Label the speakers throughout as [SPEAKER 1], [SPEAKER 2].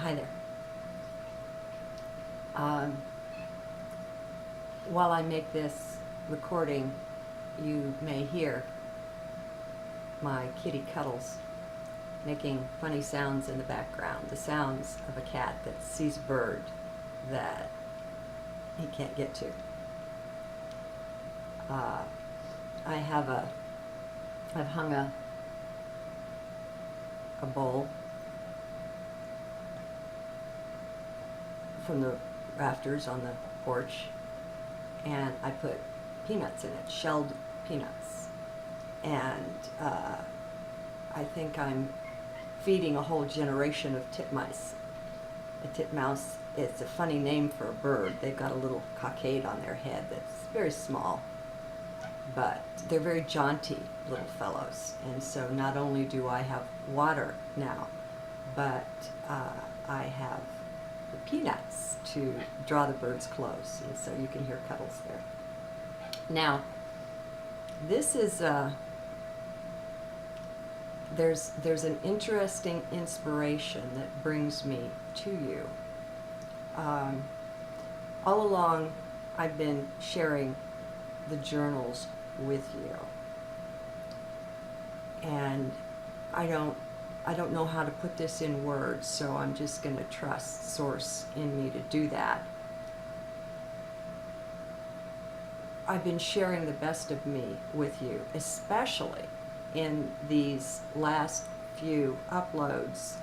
[SPEAKER 1] Hi there. While I make this recording, you may hear my kitty Cuddles making funny sounds in the background, the sounds of a cat that sees a bird that he can't get to. I've hung a bowl from the rafters on the porch, and I put peanuts in it, shelled peanuts. And I think I'm feeding a whole generation of titmice. A titmouse, it's a funny name for a bird. They've got a little cockade on their head that's very small, but they're very jaunty little fellows. And so not only do I have water now, but I have the peanuts to draw the birds close, and so you can hear Cuddles there. Now, this is there's an interesting inspiration that brings me to you. All along, I've been sharing the journals with you, and I don't know how to put this in words, so I'm just going to trust Source in me to do that. I've been sharing the best of me with you, especially in these last few uploads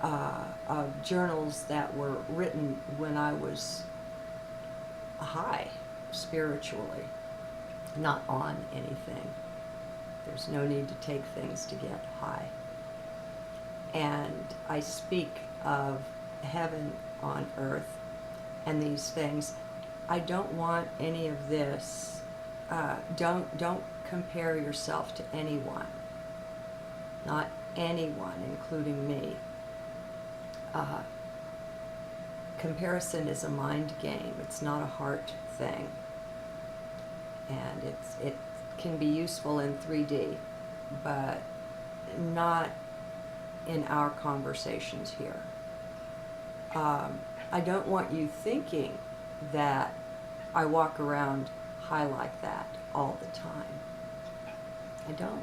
[SPEAKER 1] of journals that were written when I was high spiritually, not on anything. There's no need to take things to get high. And I speak of heaven on earth and these things. I don't want any of this. Don't compare yourself to anyone. Not anyone, including me. Comparison is a mind game. It's not a heart thing. And it can be useful in 3D, but not in our conversations here. I don't want you thinking that I walk around high like that all the time. I don't.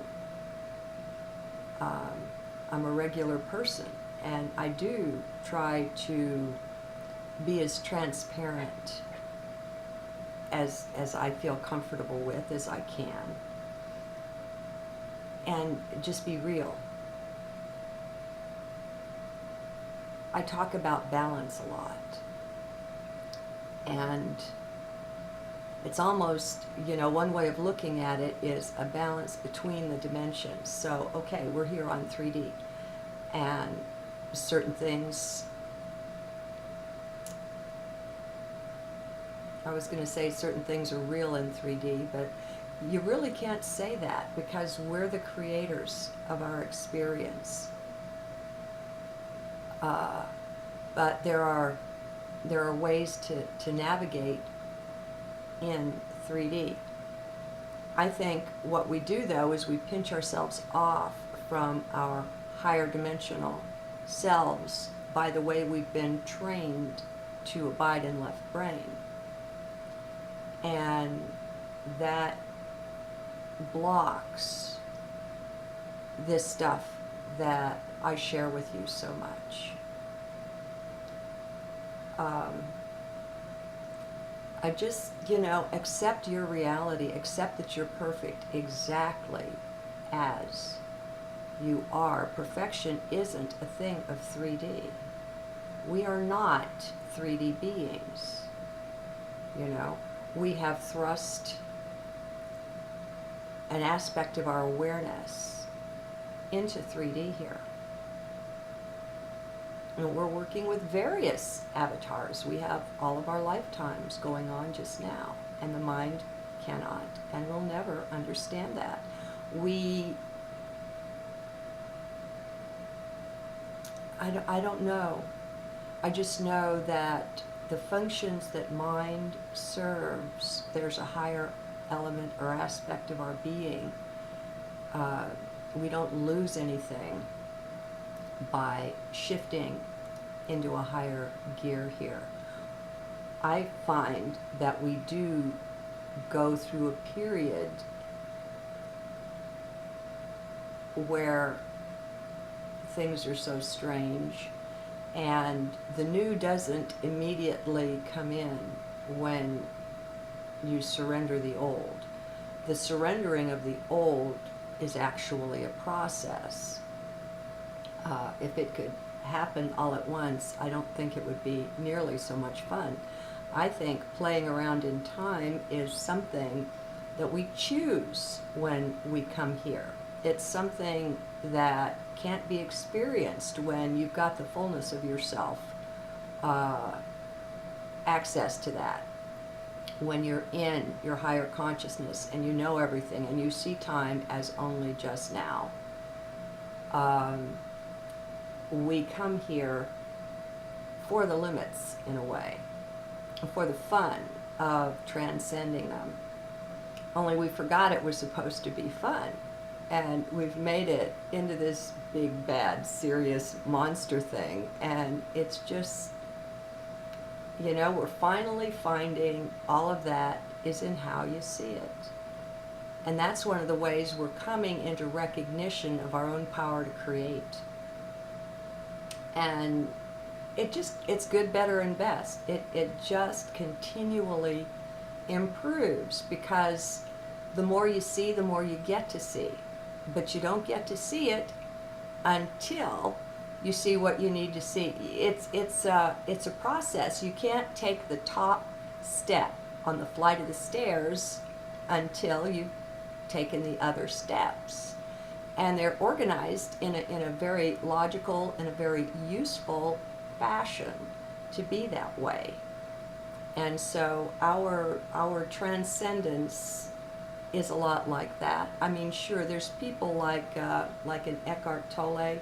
[SPEAKER 1] I'm a regular person, and I do try to be as transparent as I feel comfortable with as I can, and just be real. I talk about balance a lot, and it's almost, one way of looking at it is a balance between the dimensions. So, okay, we're here on 3D, and certain things, I was going to say certain things are real in 3D, but you really can't say that because we're the creators of our experience. But there are ways to navigate in 3D. I think what we do, though, is we pinch ourselves off from our higher dimensional selves by the way we've been trained to abide in left brain. And that blocks this stuff that I share with you so much. I just, accept your reality, accept that you're perfect exactly as you are. Perfection isn't a thing of 3D. We are not 3D beings. We have thrust an aspect of our awareness into 3D here. And we're working with various avatars. We have all of our lifetimes going on just now, and the mind cannot and will never understand that. I don't know. I just know that the functions that mind serves, there's a higher element or aspect of our being. We don't lose anything by shifting into a higher gear here. I find that we do go through a period where things are so strange, and the new doesn't immediately come in when you surrender the old. The surrendering of the old is actually a process. If it could happen all at once, I don't think it would be nearly so much fun. I think playing around in time is something that we choose when we come here. It's something that can't be experienced when you've got the fullness of yourself, access to that. When you're in your higher consciousness and you know everything and you see time as only just now. We come here for the limits, in a way, for the fun of transcending them. Only we forgot it was supposed to be fun, and we've made it into this big, bad, serious monster thing, and it's just, we're finally finding all of that is in how you see it. And that's one of the ways we're coming into recognition of our own power to create. And it's good, better, and best. It just continually improves, because the more you see, the more you get to see. But you don't get to see it until you see what you need to see. It's a process. You can't take the top step on the flight of the stairs until you've taken the other steps. And they're organized in a very logical and a very useful fashion to be that way. And so our transcendence is a lot like that. I mean, sure, there's people like an Eckhart Tolle,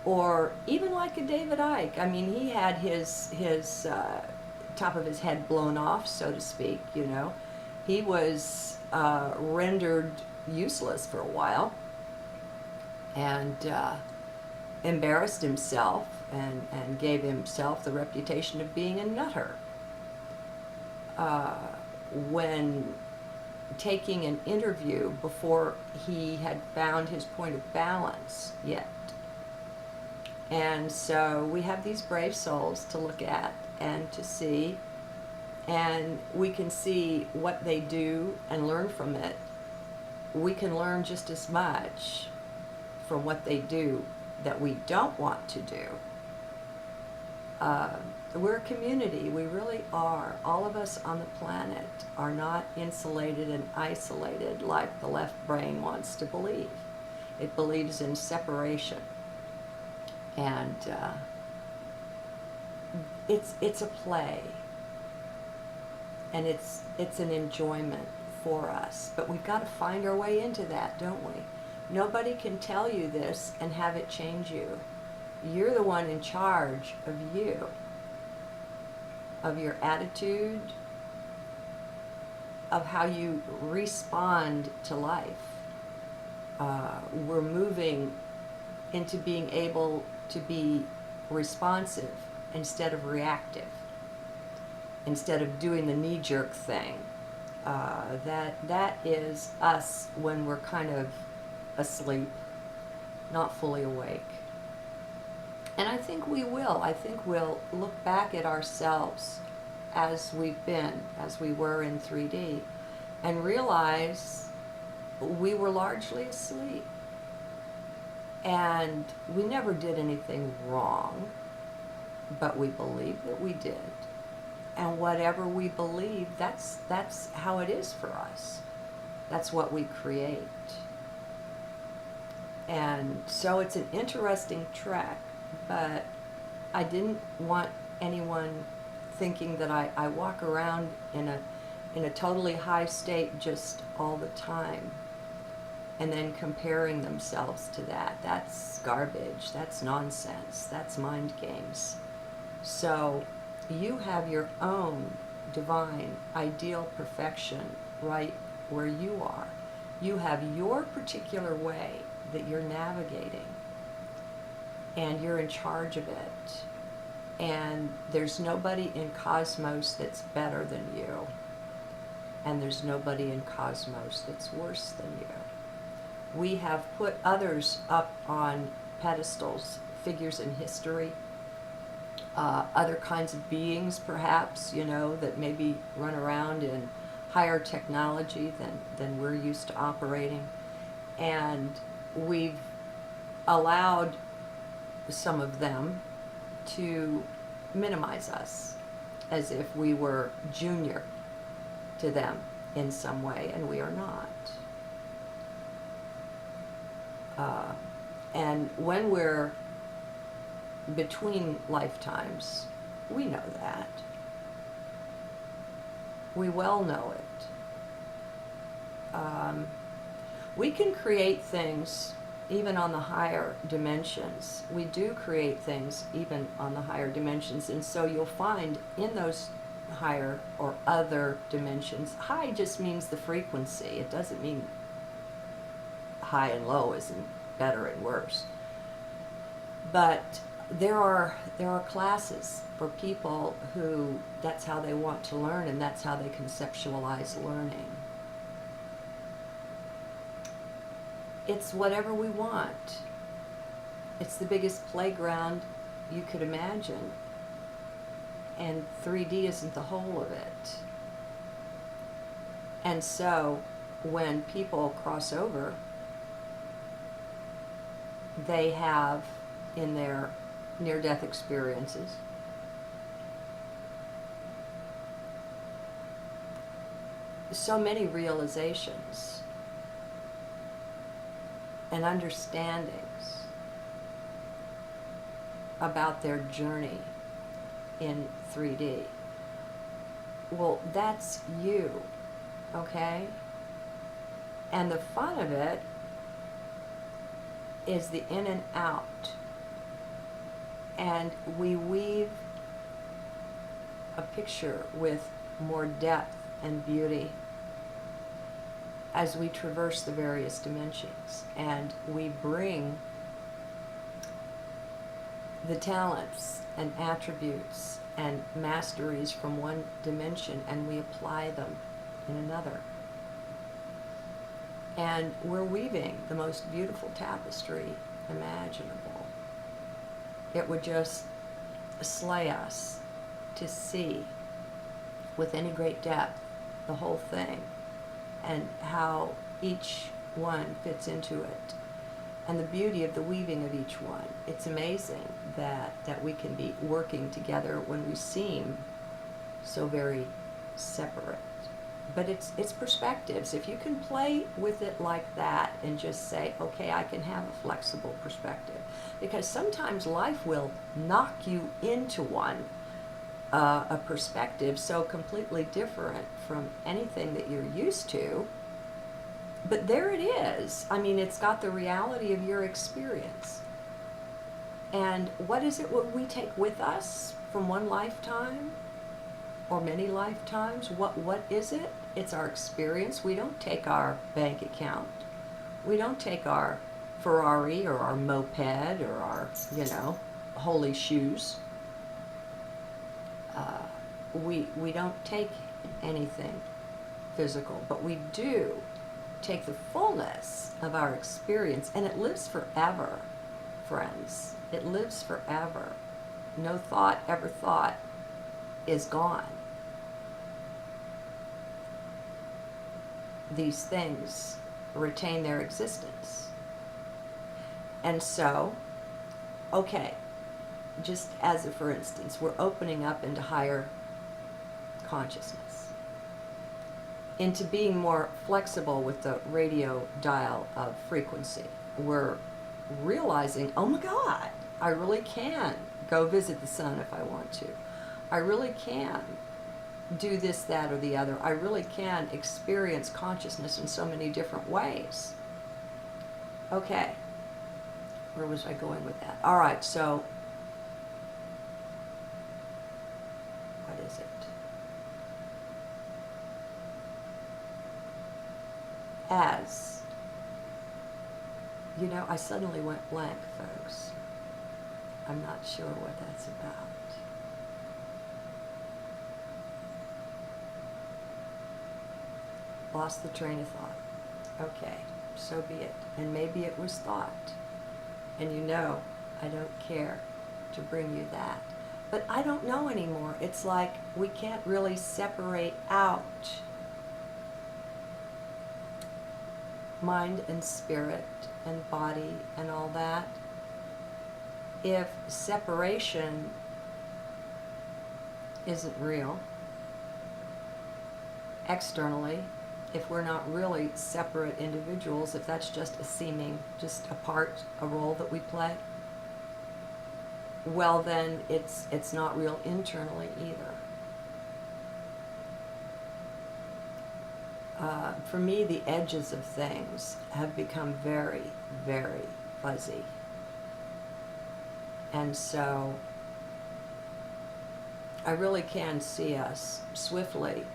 [SPEAKER 1] or even like a David Icke. I mean, he had his top of his head blown off, so to speak. He was rendered useless for a while, and embarrassed himself and gave himself the reputation of being a nutter. When taking an interview before he had found his point of balance yet. And so we have these brave souls to look at and to see, and we can see what they do and learn from it. We can learn just as much from what they do that we don't want to do. We're a community. We really are. All of us on the planet are not insulated and isolated like the left brain wants to believe. It believes in separation. And it's a play. And it's an enjoyment for us. But we've got to find our way into that, don't we? Nobody can tell you this and have it change you. You're the one in charge of you, of your attitude, of how you respond to life. We're moving into being able to be responsive instead of reactive, instead of doing the knee-jerk thing. That is us when we're kind of asleep, not fully awake. And I think we will. I think we'll look back at ourselves as we've been, as we were in 3D, and realize we were largely asleep. And we never did anything wrong, but we believed that we did. And whatever we believe, that's how it is for us. That's what we create. And so it's an interesting trek. But I didn't want anyone thinking that I walk around in a totally high state just all the time, and then comparing themselves to that. That's garbage. That's nonsense. That's mind games. So you have your own divine, ideal perfection right where you are. You have your particular way that you're navigating, and you're in charge of it. And there's nobody in cosmos that's better than you. And there's nobody in cosmos that's worse than you. We have put others up on pedestals, figures in history, other kinds of beings perhaps, that maybe run around in higher technology than we're used to operating. And we've allowed some of them to minimize us as if we were junior to them in some way, and we are not. And when we're between lifetimes, we know that. We well know it. We can create things even on the higher dimensions. We do create things even on the higher dimensions, and so you'll find in those higher or other dimensions, high just means the frequency. It doesn't mean high and low isn't better and worse. But there are classes for people who that's how they want to learn, and that's how they conceptualize learning. It's whatever we want. It's the biggest playground you could imagine, and 3D isn't the whole of it. And so when people cross over, they have in their near-death experiences so many realizations and understandings about their journey in 3D. Well, that's you, okay? And the fun of it is the in and out. And we weave a picture with more depth and beauty as we traverse the various dimensions. And we bring the talents and attributes and masteries from one dimension and we apply them in another. And we're weaving the most beautiful tapestry imaginable. It would just slay us to see with any great depth the whole thing and how each one fits into it and the beauty of the weaving of each one. It's amazing that we can be working together when we seem so very separate. But it's perspectives. If you can play with it like that and just say, okay, I can have a flexible perspective. Because sometimes life will knock you into a perspective so completely different from anything that you're used to. But there it is. I mean, it's got the reality of your experience. And what is it what we take with us from one lifetime or many lifetimes? What is it? It's our experience. We don't take our bank account. We don't take our Ferrari or our moped or our, holy shoes. We don't take anything physical, but we do take the fullness of our experience, and it lives forever, friends. It lives forever. No thought ever thought is gone. These things retain their existence. And so, okay, just as a for instance, we're opening up into higher consciousness, into being more flexible with the radio dial of frequency. We're realizing, oh my God, I really can go visit the sun if I want to. I really can do this, that, or the other. I really can experience consciousness in so many different ways. Okay, where was I going with that? All right, so what is it? As, I suddenly went blank, folks. I'm not sure what that's about. lost the train of thought. Okay, so be it. And maybe it was thought. And you know, I don't care to bring you that. But I don't know anymore. It's like we can't really separate out mind and spirit and body and all that. If separation isn't real, externally, if we're not really separate individuals, if that's just a seeming, just a part, a role that we play, well then it's not real internally either. For me, the edges of things have become very, very fuzzy. And so I really can see us swiftly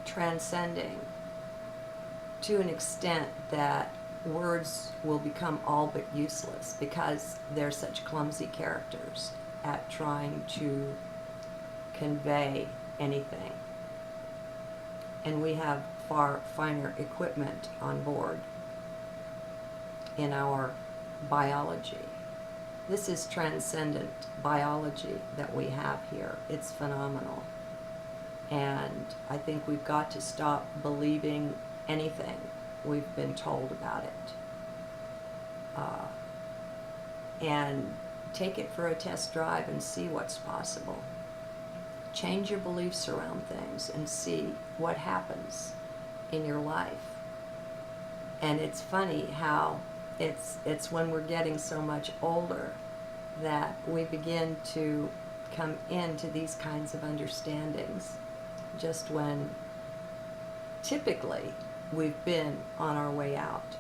[SPEAKER 1] transcending to an extent that words will become all but useless because they're such clumsy characters at trying to convey anything. And we have far finer equipment on board in our biology. This is transcendent biology that we have here. It's phenomenal. And I think we've got to stop believing anything we've been told about it. And take it for a test drive and see what's possible. Change your beliefs around things and see what happens in your life. And it's funny how it's when we're getting so much older that we begin to come into these kinds of understandings, just when typically we've been on our way out.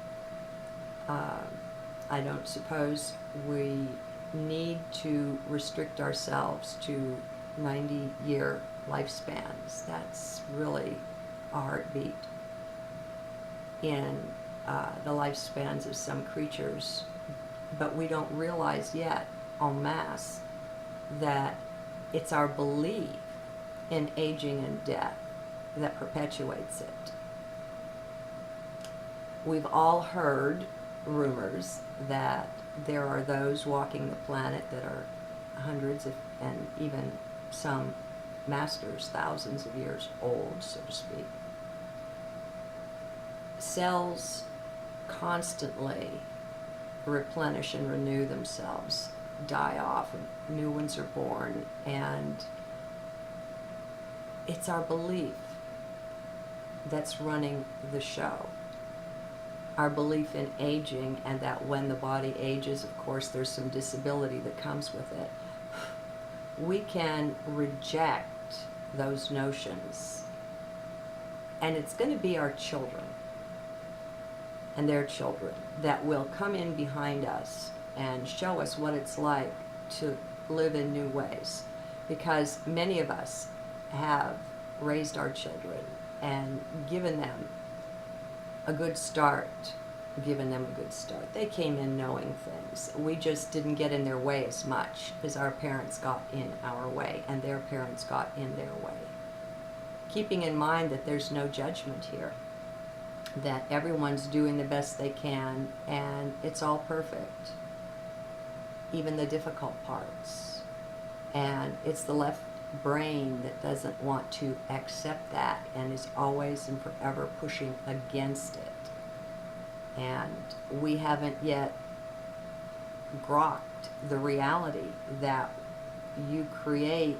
[SPEAKER 1] I don't suppose we need to restrict ourselves to 90-year lifespans. That's really a heartbeat in the lifespans of some creatures. But we don't realize yet, en masse, that it's our belief in aging and death that perpetuates it. We've all heard rumors that there are those walking the planet that are hundreds of, and even some masters, thousands of years old, so to speak. Cells constantly replenish and renew themselves, die off, and new ones are born, and it's our belief that's running the show. Our belief in aging, and that when the body ages, of course, there's some disability that comes with it. We can reject those notions, and it's going to be our children and their children that will come in behind us and show us what it's like to live in new ways, because many of us have raised our children and given them a good start. They came in knowing things. We just didn't get in their way as much as our parents got in our way and their parents got in their way. Keeping in mind that there's no judgment here, that everyone's doing the best they can and it's all perfect, even the difficult parts. And it's the left brain that doesn't want to accept that and is always and forever pushing against it. And we haven't yet grokked the reality that you create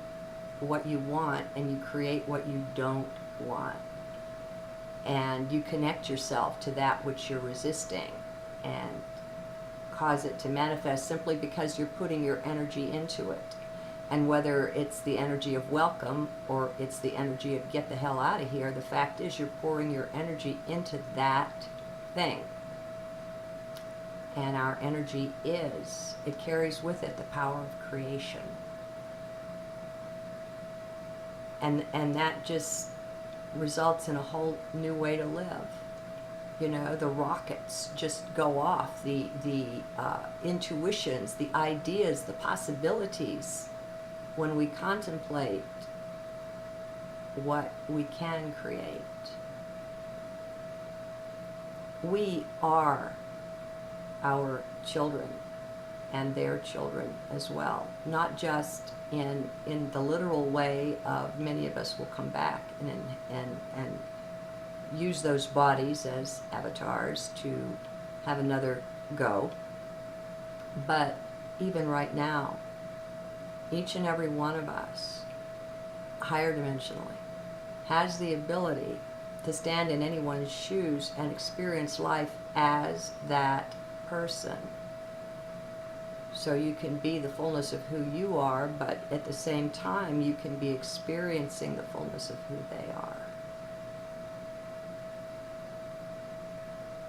[SPEAKER 1] what you want and you create what you don't want. And you connect yourself to that which you're resisting and cause it to manifest simply because you're putting your energy into it. And whether it's the energy of welcome or it's the energy of get the hell out of here, the fact is you're pouring your energy into that thing. And our energy it carries with it the power of creation. And that just results in a whole new way to live. You know, the rockets just go off, the intuitions, the ideas, the possibilities when we contemplate what we can create. We are our children and their children as well, not just in the literal way of many of us will come back and use those bodies as avatars to have another go, but even right now, each and every one of us, higher dimensionally, has the ability to stand in anyone's shoes and experience life as that person. So you can be the fullness of who you are, but at the same time you can be experiencing the fullness of who they are.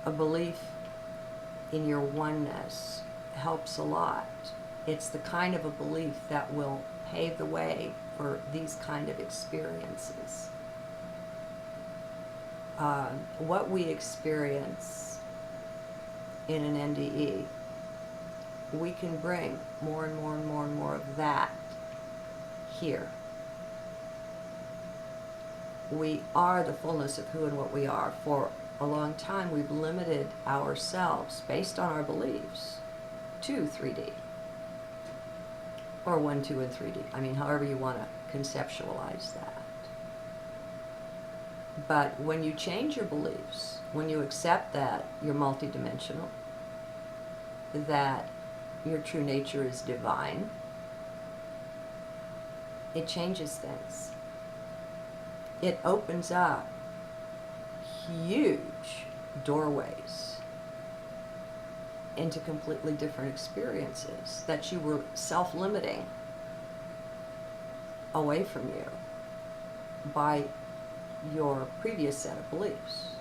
[SPEAKER 1] A belief in your oneness helps a lot. It's the kind of a belief that will pave the way for these kind of experiences. What we experience in an NDE, we can bring more and more and more and more of that here. We are the fullness of who and what we are. For a long time, we've limited ourselves based on our beliefs to 3D. Or 1, 2, and 3D. I mean, however you want to conceptualize that. But when you change your beliefs, when you accept that you're multidimensional, that your true nature is divine, it changes things. It opens up huge doorways into completely different experiences that you were self-limiting away from you by your previous set of beliefs.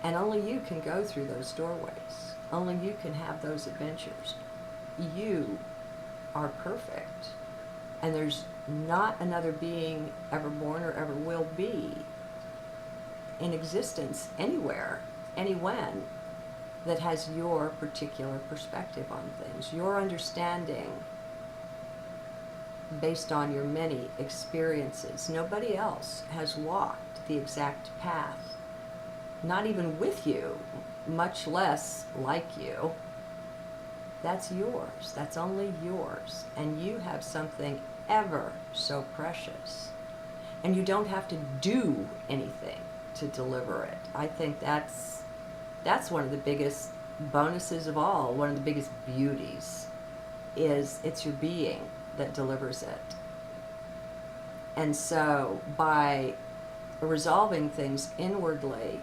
[SPEAKER 1] And only you can go through those doorways. Only you can have those adventures. You are perfect. And there's not another being ever born or ever will be in existence anywhere, anywhen, that has your particular perspective on things, your understanding based on your many experiences. Nobody else has walked the exact path, not even with you, much less like you. That's yours. That's only yours. And you have something ever so precious. And you don't have to do anything to deliver it. I think that's one of the biggest bonuses of all, one of the biggest beauties, is it's your being that delivers it. And so by resolving things inwardly,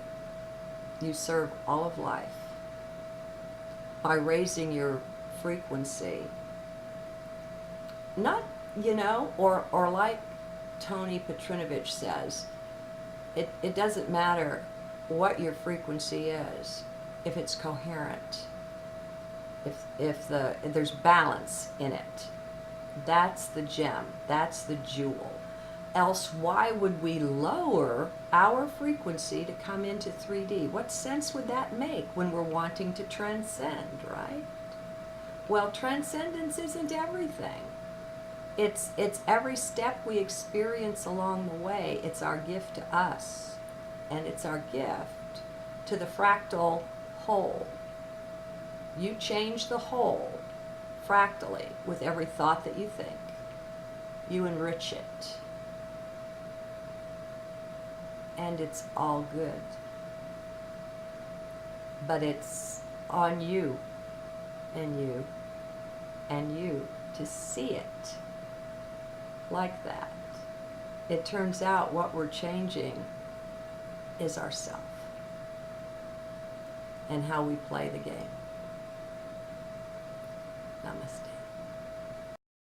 [SPEAKER 1] you serve all of life. By raising your frequency, not, or like Tony Petrinovich says, it doesn't matter what your frequency is, if it's coherent, if there's balance in it. That's the gem, that's the jewel. Else why would we lower our frequency to come into 3D? What sense would that make when we're wanting to transcend, right? Well, transcendence isn't everything. It's every step we experience along the way. It's our gift to us, and it's our gift to the fractal whole. You change the whole fractally with every thought that you think. You enrich it. And it's all good. But it's on you and you and you to see it like that. It turns out what we're changing is ourself and how we play the game. Namaste.